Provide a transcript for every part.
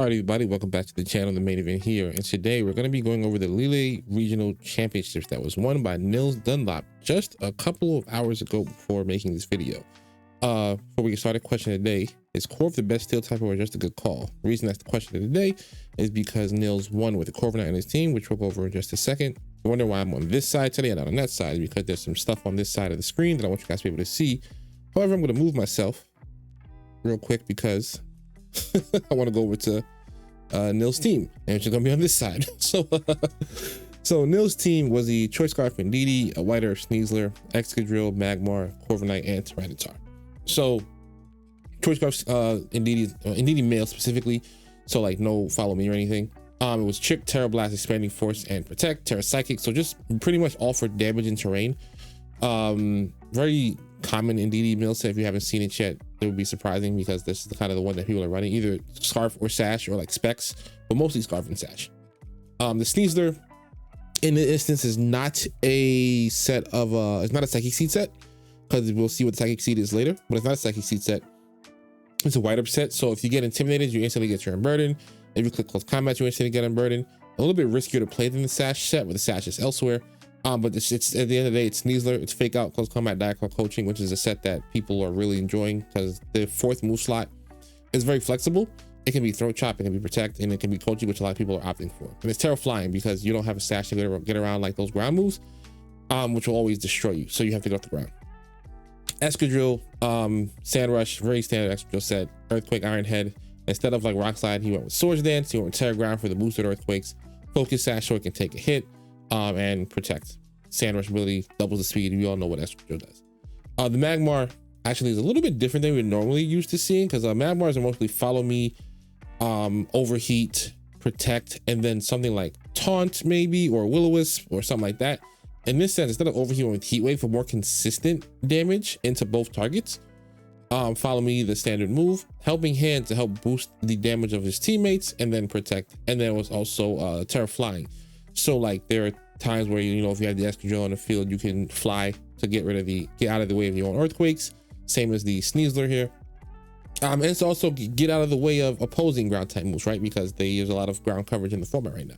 All right, everybody, welcome back to the channel, the main event here. And today we're going to be going over the Lille Regional Championships that was won by Nils Dunlop just a couple of hours ago before making this video. Before we get started, question of the day: is Corv the best steel type or just a good call? The reason that's the question of the day is because Nils won with the CORVIKNIGHT on his team, which we'll go over in just a second. I wonder why I'm on this side today and not on that side, because there's some stuff on this side of the screen that I want you guys to be able to see. However, I'm going to move myself real quick because I want to go over to Nils' team, and it's going to be on this side. So Nils' team was the Choice Scarf Indeedee, a White Earth Sneasler, Excadrill, Magmar, CORVIKNIGHT, and Tyranitar. So Choice Scarf Indeedee male specifically, so like no follow me or anything. It was Chip, Terra Blast, Expanding Force, and Protect, Terra Psychic, so just pretty much all for damage in terrain. Very common Indeedee male set. If you haven't seen it yet, it would be surprising because this is the kind of the one that people are running, either Scarf or Sash or like Specs, but mostly Scarf and Sash. The Sneasler in this instance is not a set of it's not a Psychic Seed set, because we'll see what the Psychic Seed is later, but it's not a Psychic Seed set. It's a White Up set, so if you get intimidated, you instantly get your Unburden. If you click Close Combat, you instantly get Unburden. A little bit riskier to play than the Sash set, where the Sash is elsewhere. But it's at the end of the day, it's Sneasler, it's Fake Out, Close Combat, Diagonal Coaching, which is a set that people are really enjoying because the fourth move slot is very flexible. It can be Throat Chop, it can be Protect, and it can be Coaching, which a lot of people are opting for. And it's Terra Flying because you don't have a Sash to get around like those ground moves, which will always destroy you. So you have to get off the ground. Excadrill, Sand Rush, very standard Excadrill set. Earthquake, Iron Head. Instead of like Rock Slide, he went with Swords Dance. He went with Terra Ground for the boosted Earthquakes. Focus Sash so it can take a hit. And Protect. Sand Rush ability doubles the speed. We all know what Excadrill does. The Magmar actually is a little bit different than we're normally used to seeing, because Magmars are mostly Follow Me, Overheat, Protect, and then something like Taunt maybe, or Will-O-Wisp or something like that. In this sense, instead of Overheat with Heat Wave for more consistent damage into both targets, Follow Me, the standard move, Helping Hand to help boost the damage of his teammates, and then Protect. And then it was also Terra Flying. So like there are times where, you know, if you have the Excadrill on the field, you can fly to get out of the way of your own Earthquakes. Same as the Sneasler here. And it's also get out of the way of opposing ground type moves, right? Because they use a lot of ground coverage in the format right now.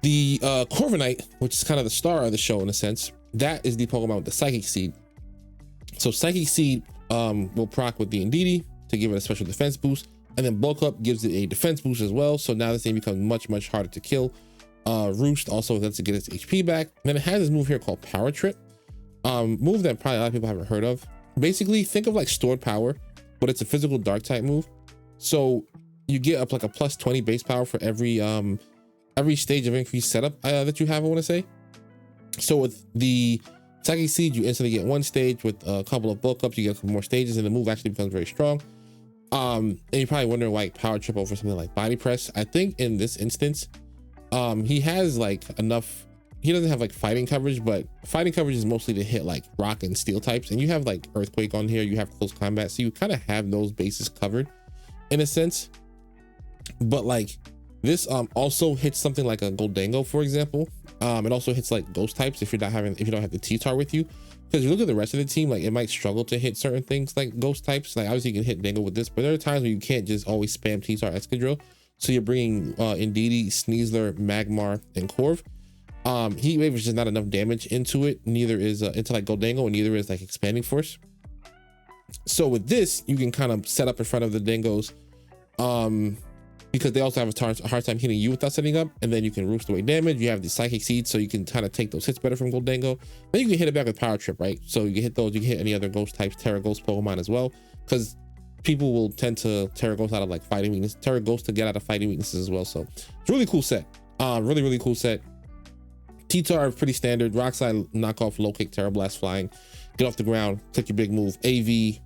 The CORVIKNIGHT, which is kind of the star of the show in a sense, that is the Pokemon with the Psychic Seed. So Psychic Seed will proc with the Indeedee to give it a special defense boost, and then Bulk Up gives it a defense boost as well. So now this thing becomes much harder to kill. Roost also lets it get its HP back. And then it has this move here called Power Trip, move that probably a lot of people haven't heard of. Basically, think of like Stored Power, but it's a physical dark type move. So you get up like a plus 20 base power for every stage of increased setup that you have, I want to say. So with the Psychic Seed, you instantly get one stage. With a couple of bulk ups, you get a couple more stages, and the move actually becomes very strong. And you're probably wondering why Power Trip over something like Body Press. I think in this instance, he has like enough. He doesn't have like fighting coverage, but fighting coverage is mostly to hit like rock and steel types, and you have like Earthquake on here, you have Close Combat, so you kind of have those bases covered in a sense. But like this also hits something like a Goldango, for example. It also hits like ghost types if you don't have the T-Tar with you, because you look at the rest of the team, like it might struggle to hit certain things like ghost types. Like obviously you can hit Dango with this, but there are times where you can't just always spam T-Tar Excadrill. So you're bringing Indeedee, Sneasler, Magmar, and Corv. Heat Wave is just not enough damage into it. Neither is into like Goldango, and neither is like Expanding Force. So with this, you can kind of set up in front of the Dangos, because they also have a hard time hitting you without setting up, and then you can roost away damage. You have the Psychic Seed, so you can kind of take those hits better from Goldango. Then you can hit it back with Power Trip, right? So you can hit those. You can hit any other ghost types, Terra Ghost Pokemon as well, because people will tend to Terra Ghost out of like fighting weakness, Terra Ghost to get out of fighting weaknesses as well. So it's a really cool set. Really cool set. T-Tar pretty standard. Rock Slide, knockoff, low kick, Terra Blast, flying, get off the ground, click your big move. AV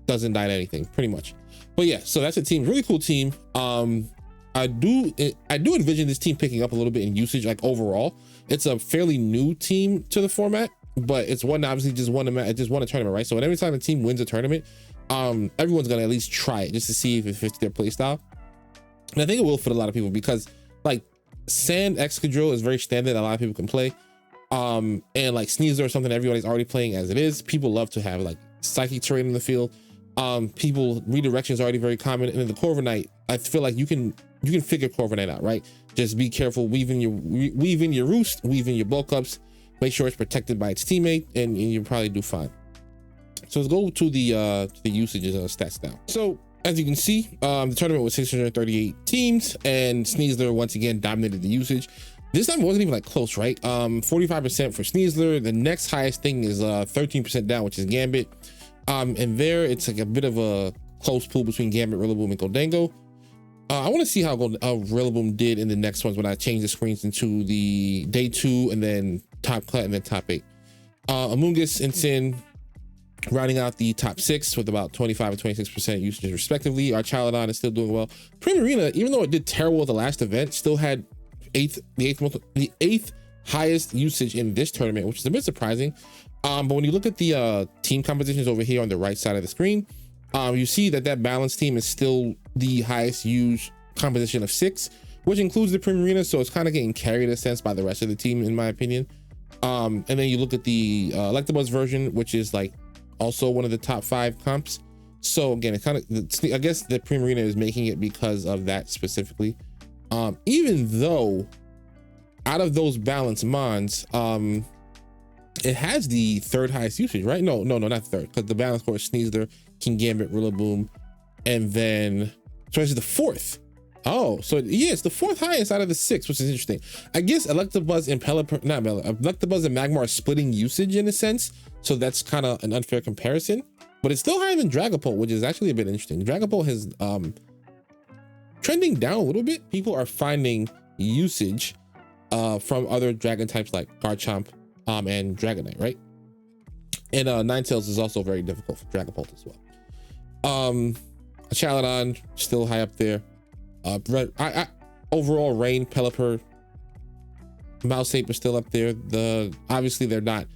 doesn't die to anything pretty much. But yeah, so that's a team, really cool team. I do envision this team picking up a little bit in usage. Like overall, it's a fairly new team to the format, but it's one obviously just won a tournament, right? So every time a team wins a tournament, everyone's gonna at least try it just to see if it fits their play style. And I think it will fit a lot of people, because like Sand Excadrill is very standard, a lot of people can play. And like Sneasler or something everybody's already playing as it is. People love to have like psychic terrain in the field. Redirection is already very common, and then the CORVIKNIGHT I feel like you can figure Corviknight out, right? Just be careful, weave in your roost, weave in your bulk ups, make sure it's protected by its teammate, and you'll probably do fine. So let's go to the usages stats now. So as you can see, the tournament was 638 teams, and Sneasler once again dominated the usage. This time it wasn't even like close, right? 45% for Sneasler. The next highest thing is 13% down, which is Gambit. And there it's like a bit of a close pool between Gambit, Rillaboom, and Goldango. I want to see how Rillaboom did in the next ones when I change the screens into the day 2 and then top cut and then top 8. Amoonguss and Sin rounding out the top 6 with about 25 and 26% usage respectively. Our Chaladon is still doing well. Primarina, even though it did terrible at the last event, still had the eighth highest usage in this tournament, which is a bit surprising. But when you look at the team compositions over here on the right side of the screen, you see that balance team is still the highest used composition of 6, which includes the Primarina, so it's kind of getting carried in a sense by the rest of the team, in my opinion. And then you look at the Electabuzz version, which is like also one of the top 5 comps. So again, it kind of, I guess the Primarina is making it because of that specifically. Even though out of those balanced mons, it has the 3rd highest usage, right? No, not 3rd, because the balance core is Sneasler, King Gambit, Rillaboom, and then so it's the 4th. Oh, so yeah, it's the 4th highest out of the 6, which is interesting. I guess Electabuzz and Electabuzz and Magmar are splitting usage in a sense, so that's kind of an unfair comparison. But it's still higher than Dragapult, which is actually a bit interesting. Dragapult has trending down a little bit. People are finding usage from other dragon types like Garchomp and Dragonite, right? And Ninetales is also very difficult for Dragapult as well. Chaladon still high up there. Overall, Rain, Pelipper, Mouseape are still up there. Obviously they're not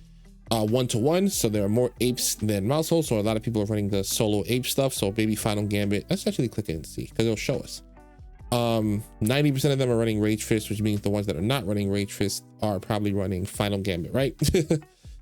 1-to-1, so there are more apes than Mousehold, so a lot of people are running the solo ape stuff. So maybe Final Gambit, let's actually click it and see, because it'll show us. 90% of them are running Rage Fist, which means the ones that are not running Rage Fist are probably running Final Gambit, right?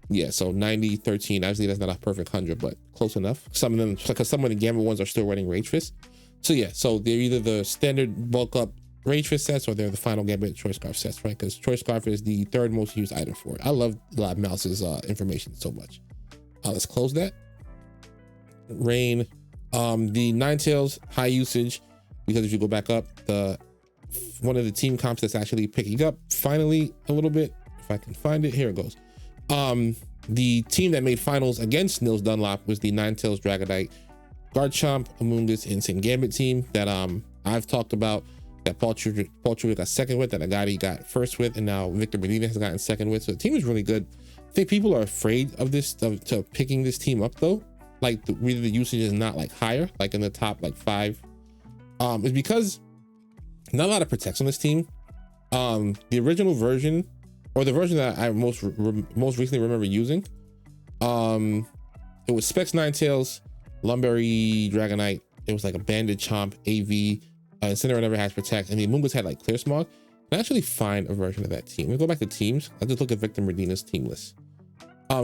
Yeah, so 90, 13, obviously that's not a perfect 100, but close enough. Some of them, because some of the Gambit ones are still running Rage Fist. So yeah, so they're either the standard bulk up Rage Fist sets or they're the Final Gambit Choice Scarf sets, right? Because Choice Scarf is the 3rd most used item for it. I love Live Mouse's information so much. Let's close that. Rain, the Ninetales, high usage, because if you go back up, one of the team comps that's actually picking up finally a little bit, if I can find it, here it goes. The team that made finals against Nils Dunlop was the Ninetales, Dragonite, Garchomp, Amoonguss, and Sin Gambit team that I've talked about, that Paul Truitt got 2nd with, that Agati got 1st with, and now Victor Medina has gotten 2nd with. So the team is really good. I think people are afraid of this, to picking this team up though. Like really the usage is not like higher, like in the top like 5. It's because not a lot of protects on this team. The original version, or the version that I most recently remember using, it was Specs Ninetales, Lumberry Dragonite. It was like a Banded Chomp, AV, Incineroar never has Protect, and the Amoonguss had like Clear Smog. I actually find a version of that team. We go back to teams. I just look at Victor Medina's team list.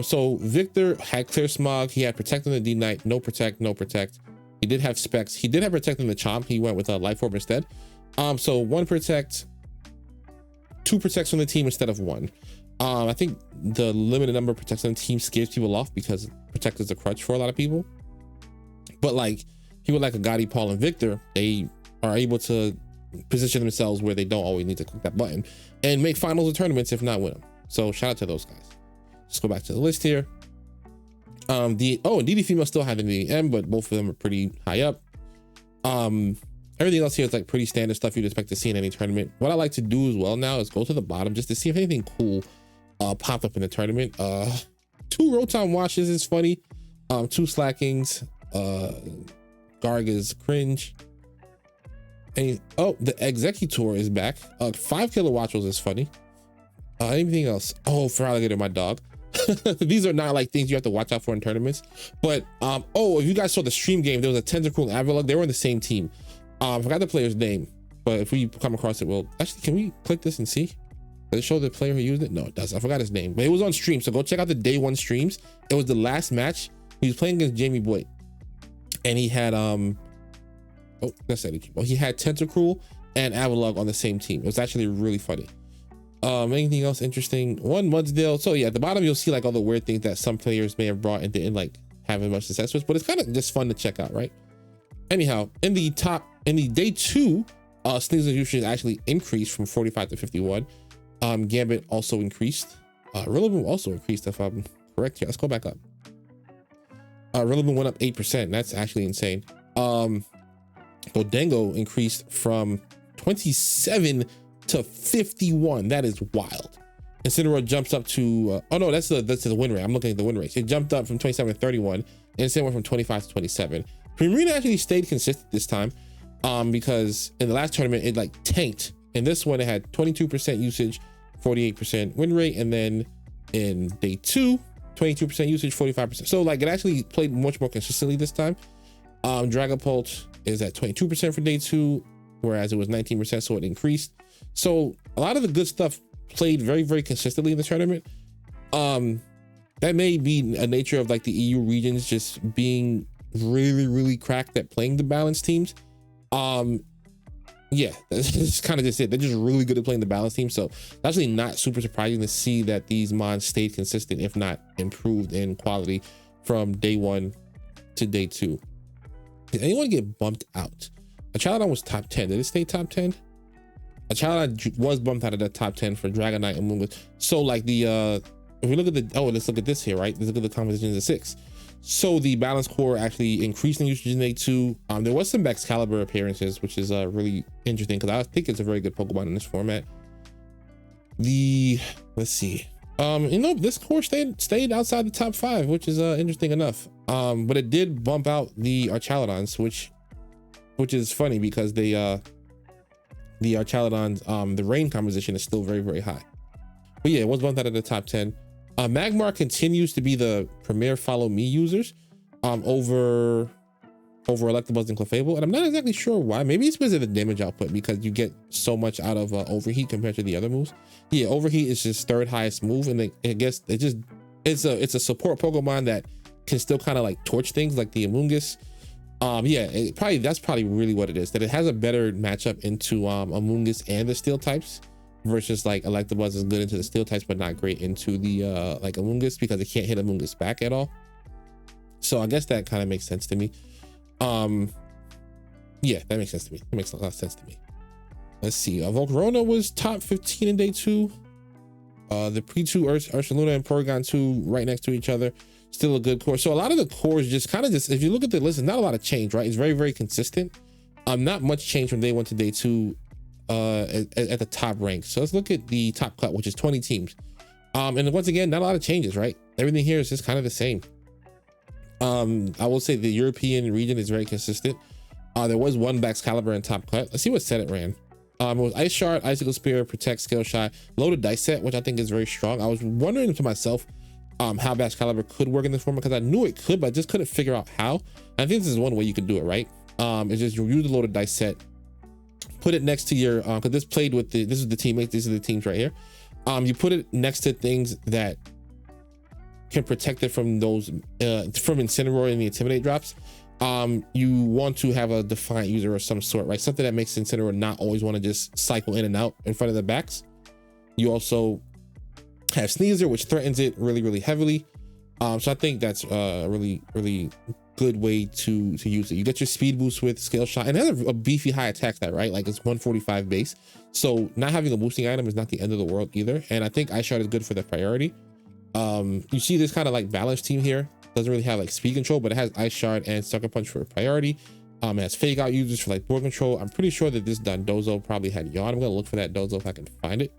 So Victor had Clear Smog. He had Protect on the D-Knight, no Protect, no Protect. He did have Specs. He did have Protect on the Chomp. He went with a Life Orb instead. So 1 Protect, 2 Protects from the team instead of 1. I think the limited number of Protects on the team scares people off because Protect is a crutch for a lot of people. But like people like Agati, Paul, and Victor, they are able to position themselves where they don't always need to click that button and make finals or tournaments, if not win them. So shout out to those guys. Let's go back to the list here. DD Female still had an EM, but both of them are pretty high up. Everything else here is like pretty standard stuff you'd expect to see in any tournament. What I like to do as well now is go to the bottom just to see if anything cool popped up in the tournament. 2 Rotom Washes is funny. 2 Slackings. Garga's cringe. And the Executor is back. 5 Kilowattrels is funny. Anything else? Oh, for Alligator, my dog. These are not like things you have to watch out for in tournaments. But if you guys saw the stream game, there was a Tentacruel and Avalugg. They were on the same team. I forgot the player's name, but if we come across it, well, actually, can we click this and see? Does it show the player who used it? No, it doesn't. I forgot his name, but it was on stream. So go check out the day 1 streams. It was the last match. He was playing against Jamie Boyd, and he had Oh, that's not Ichigo. He had Tentacruel and Avalugg on the same team. It was actually really funny. Anything else interesting? One Mudsdale. So yeah, at the bottom you'll see like all the weird things that some players may have brought and didn't like have as much success with, but it's kind of just fun to check out, right? Anyhow, in the day 2, Sneasel's usage actually increased from 45 to 51. Gambit also increased. Rillaboom also increased, if I'm correct here. Let's go back up. Rillaboom went up 8%. That's actually insane. Gholdengo increased from 27 to 51. That is wild. Incineroar jumps up to oh no, that's the win rate. I'm looking at the win rate. It jumped up from 27 to 31, and Incineroar went from 25 to 27. Primarina actually stayed consistent this time, because in the last tournament it like tanked. In this one it had 22% usage, 48% win rate, and then in day 2, 22% usage, 45%. So like it actually played much more consistently this time. Dragapult is at 22% for day 2, whereas it was 19%, so it increased. So a lot of the good stuff played very, very consistently in the tournament. That may be a nature of like the EU regions just being really, really cracked at playing the balanced teams. Yeah, that's kind of just it. They're just really good at playing the balanced team. So it's actually not super surprising to see that these mons stayed consistent, if not improved in quality from day 1 to day 2. Did anyone get bumped out? A Charizard was top 10. Did it stay top 10? A Charizard was bumped out of the top 10 for Dragonite and Moongus. So like the if we look at the let's look at this here, right? Let's look at the compositions of 6. So the Balance Core actually increased in usage in day 2. There was some Excalibur appearances, which is really interesting because I think it's a very good Pokemon in this format. Let's see. You know, this core stayed outside the top 5, which is interesting enough. But it did bump out the Archaludons, which is funny because the Archaludons, the rain composition is still very, very high. But yeah, it was bumped out of the top 10. Magmar continues to be the premier follow me users over Electabuzz and Clefable, and I'm not exactly sure why. Maybe it's because of the damage output, because you get so much out of Overheat compared to the other moves. Yeah, Overheat is just 3rd highest move, and I guess it's a support Pokemon that can still kind of like torch things like the Amoonguss. Yeah, that's probably really what it is, that it has a better matchup into Amoonguss and the Steel types, versus like Electabuzz is good into the Steel types but not great into the like Amoonguss, because it can't hit Amoonguss back at all. So I guess that kind of makes sense to me. Yeah, that makes sense to me. It makes a lot of sense to me. Let's see. Volcarona was top 15 in day 2. The pre-2 Ursaluna and Porygon 2 right next to each other. Still a good core. So a lot of the cores just if you look at the list, it's not a lot of change, right? It's very, very consistent. Not much change from day 1 to day 2 at the top rank. So let's look at the top cut, which is 20 teams. And once again, not a lot of changes, right? Everything here is just kind of the same. I will say the European region is very consistent. There was one Excalibur in top cut. Let's see what set it ran. It was Ice Shard, Icicle Spear, Protect, Scale Shot, loaded dice set, which I think is very strong. I was wondering to myself how Excalibur could work in this format, because I knew it could, but I just couldn't figure out how. And I think this is one way you could do it, right? It's just you use the loaded dice set, put it next to your because this played with this is the teammates, these are the teams right here. You put it next to things that can protect it from those from Incineroar and the Intimidate drops. You want to have a Defiant user of some sort, right? Something that makes Incineroar not always want to just cycle in and out in front of the backs. You also have Sneasel, which threatens it really, really heavily. So I think that's a really, really good way to use it. You get your speed boost with Scale Shot, and it has a beefy high attack stat, right? Like it's 145 base. So not having a boosting item is not the end of the world either. And I think Ice Shard is good for the priority. You see this kind of like balanced team here. Doesn't really have like speed control, but it has Ice Shard and Sucker Punch for priority. It has Fake Out users for like board control. I'm pretty sure that this Dondozo probably had Yawn. I'm gonna look for that Dozo if I can find it.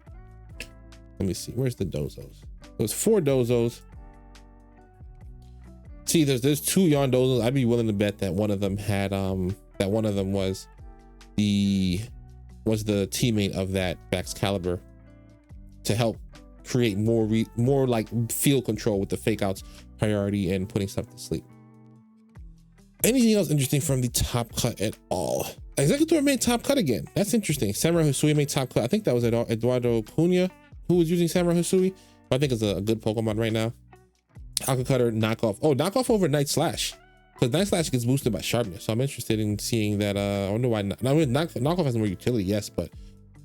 Let me see, where's the Dozos? There's 4 Dozos. See, there's 2 Yawn Dozos. I'd be willing to bet that one of them had that one of them was the teammate of that Excalibur to help create more like field control with the Fake Outs, priority, and putting stuff to sleep. Anything else interesting from the top cut at all? Executor made top cut again. That's interesting. Samurai Hisui made top cut. I think that was Eduardo Cunha who was using Samurai Hisui, but I think it's a good Pokemon right now. Alka Cutter knockoff. Oh, knockoff over Night Slash. because Night Slash gets boosted by sharpness, so I'm interested in seeing that. I wonder why. Knockoff has more utility, yes, but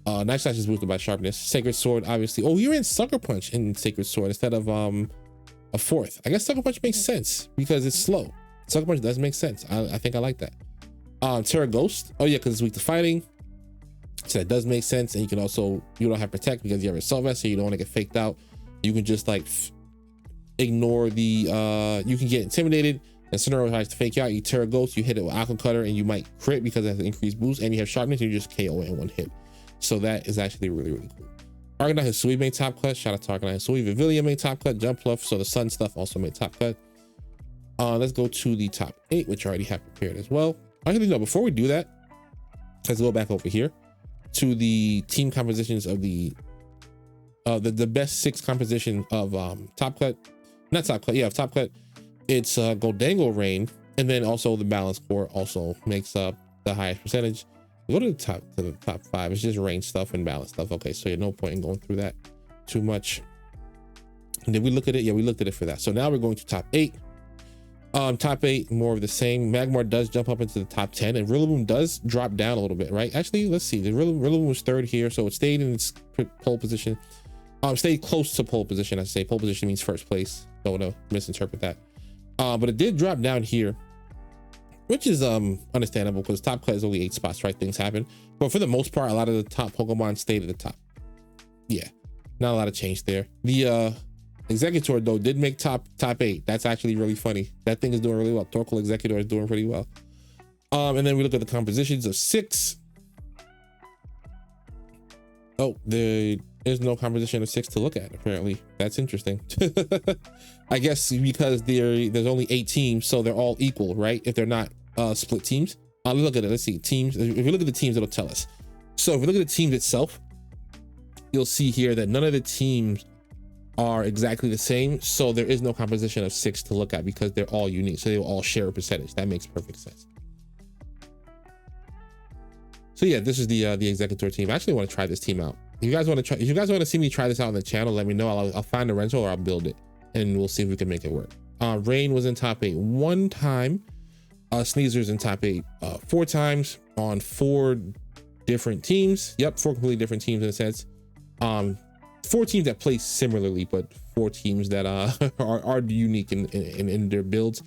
Night Slash is boosted by sharpness. Sacred Sword, obviously. Oh, you're in Sucker Punch in Sacred Sword instead of a fourth. I guess Sucker Punch makes sense because it's slow. Sucker Punch does make sense. I think I like that. Terra Ghost. Oh yeah, because it's weak to fighting. So that does make sense. And you can also, you don't have Protect because you have Assault Vest, so you don't want to get faked out. You can just like ignore the, you can get intimidated and Sonora tries to fake you out. You Terra Ghost, you hit it with Aqua Cutter, and you might crit because it has an increased boost, and you have Sharpness, and you just KO it in one hit. So that is actually really, really cool. Arcanine Hisui made top cut. Shout out to Arcanine Hisui. Vivilia made top cut. Jump Fluff, so the Sun stuff also made top cut. Let's go to the top 8, which I already have prepared as well. Actually, no, before we do that, let's go back over here to the team compositions of the best 6 composition of top cut. Not top cut, yeah, top cut. It's Goldango Rain, and then also the Balance Core also makes up the highest percentage. Go to the top 5. It's just range stuff and balance stuff. Okay, so no point in going through that too much. And did we look at it? Yeah, we looked at it for that. So now we're going to top 8. Top 8, more of the same. Magmar does jump up into the top 10, and Rillaboom does drop down a little bit, right? Actually, let's see. The Rillaboom was 3rd here, so it stayed in its pole position. Stayed close to pole position. I say pole position means 1st place. Don't want to misinterpret that. But it did drop down here, which is understandable because top cut is only 8 spots, right? Things happen. But for the most part, a lot of the top Pokemon stayed at the top. Yeah, not a lot of change there. The Executor though did make top 8. That's actually really funny. That thing is doing really well. Torkoal Executor is doing pretty well. And then we look at the compositions of 6. Oh, there's no composition of 6 to look at, apparently. That's interesting. I guess because there's only 8 teams, so they're all equal, right? If they're not split teams. Let's look at it. Let's see. Teams. If we look at the teams, it'll tell us. So if we look at the teams itself, you'll see here that none of the teams are exactly the same. So there is no composition of 6 to look at because they're all unique. So they will all share a percentage. That makes perfect sense. So yeah, this is the Executor team. I actually want to try this team out. If you guys want to see me try this out on the channel, let me know. I'll find a rental or I'll build it and we'll see if we can make it work. Rain was in top 8 1 time. Sneezer's in top 8 4 times on 4 different teams. Yep, 4 completely different teams in a sense. 4 teams that play similarly, but 4 teams that are unique in their builds.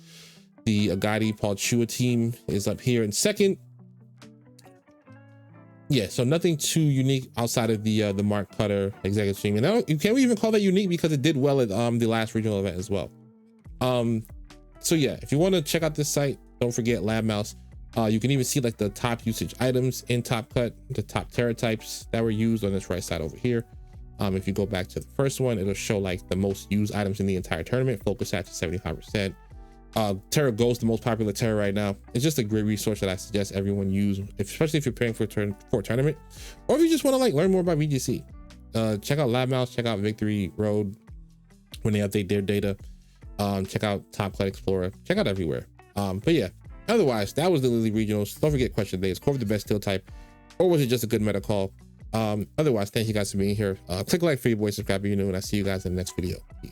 The Agadi Paul Chua team is up here in 2nd. Yeah, so nothing too unique outside of the Mark Cutter Executive team. And now you can't even call that unique because it did well at the last regional event as well. So yeah, if you want to check out this site, don't forget Lab Mouse. You can even see like the top usage items in Top Cut, the top Terra types that were used on this right side over here. If you go back to the first one, it'll show like the most used items in the entire tournament. Focus at to 75%. Terra Ghost, the most popular Terra right now. It's just a great resource that I suggest everyone use, especially if you're preparing for a tournament, or if you just want to like learn more about VGC. Check out Lab Mouse, check out Victory Road when they update their data. Check out Top Cut Explorer, check out everywhere. But yeah, otherwise, that was the Lily Regionals. Don't forget question of the day: is Corv the best steel type, or was it just a good meta call? Otherwise, thank you guys for being here. Click like for your boy, subscribe if you're new, and I'll see you guys in the next video. Peace.